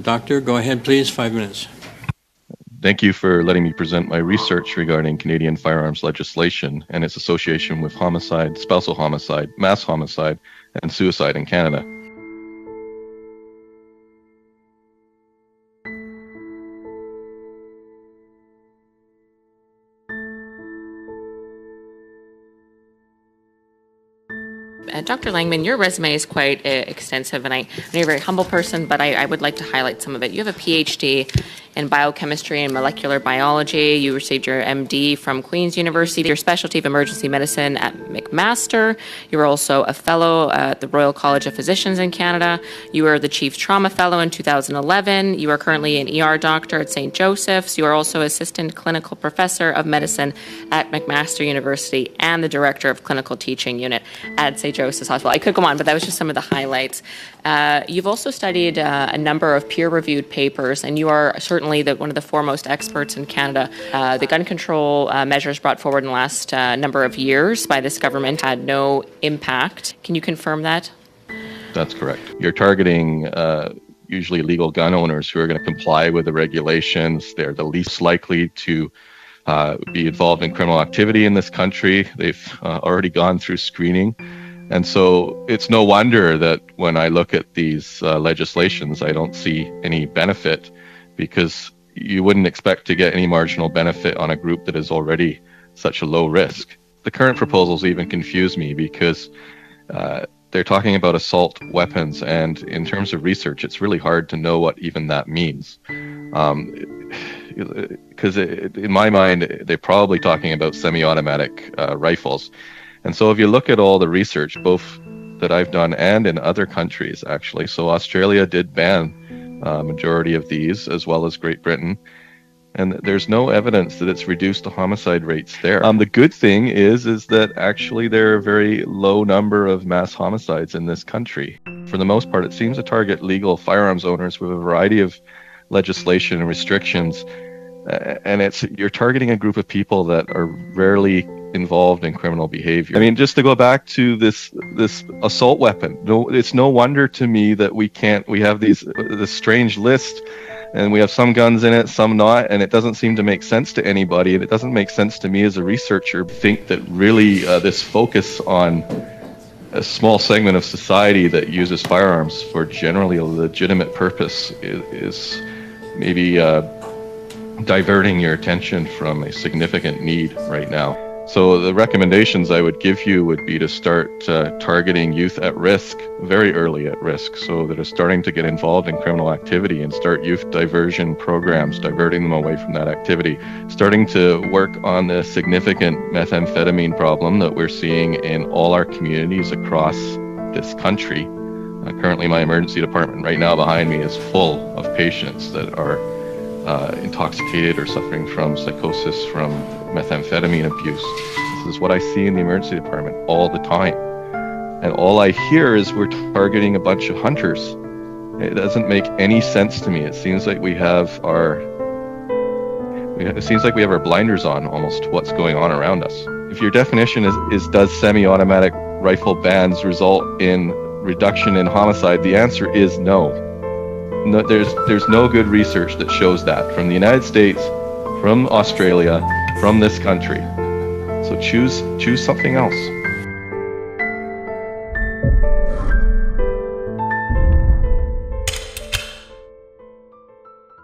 Doctor, go ahead, please. 5 minutes. Thank you for letting me present my research regarding Canadian firearms legislation and its association with homicide, spousal homicide, mass homicide, and suicide in Canada. Dr. Langmann, your resume is quite extensive, and I know you're a very humble person, but I would like to highlight some of it. You have a PhD in biochemistry and molecular biology. You received your MD from Queen's University, your specialty of emergency medicine at McMaster. You were also a fellow at the Royal College of Physicians in Canada. You were the chief trauma fellow in 2011. You are currently an ER doctor at St. Joseph's. You are also assistant clinical professor of medicine at McMaster University and the director of clinical teaching unit at St. Joseph's Hospital. I could go on, but that was just some of the highlights. You've also studied a number of peer-reviewed papers, and you are certainly one of the foremost experts in Canada. The gun control measures brought forward in the last number of years by this government had no impact. Can you confirm that? That's correct. You're targeting usually legal gun owners who are going to comply with the regulations. They're the least likely to be involved in criminal activity in this country. They've already gone through screening. And so it's no wonder that when I look at these legislations, I don't see any benefit, because you wouldn't expect to get any marginal benefit on a group that is already such a low risk. The current proposals even confuse me, because they're talking about assault weapons, and in terms of research, it's really hard to know what even that means. Because in my mind, they're probably talking about semi-automatic rifles. And so if you look at all the research, both that I've done and in other countries, actually, so Australia did ban majority of these, as well as Great Britain, and there's no evidence that it's reduced the homicide rates there. The good thing is that actually there are a very low number of mass homicides in this country. For the most part, it seems to target legal firearms owners with a variety of legislation and restrictions, and you're targeting a group of people that are rarely involved in criminal behavior. I mean, just to go back to this assault weapon, it's no wonder to me that we have this strange list, and we have some guns in it, some not, and it doesn't seem to make sense to anybody, and it doesn't make sense to me as a researcher. I think that really this focus on a small segment of society that uses firearms for generally a legitimate purpose is maybe diverting your attention from a significant need right now. So the recommendations I would give you would be to start targeting youth at risk, very early at risk, so that are starting to get involved in criminal activity, and start youth diversion programs, diverting them away from that activity, starting to work on the significant methamphetamine problem that we're seeing in all our communities across this country. Currently, my emergency department right now behind me is full of patients that are intoxicated or suffering from psychosis from methamphetamine abuse. This is what I see in the emergency department all the time. And all I hear is we're targeting a bunch of hunters. It doesn't make any sense to me. It seems like we have our blinders on almost to what's going on around us. If your definition is does semi-automatic rifle bans result in reduction in homicide, the answer is no. No, there's no good research that shows that from the United States, from Australia, from this country. So choose something else.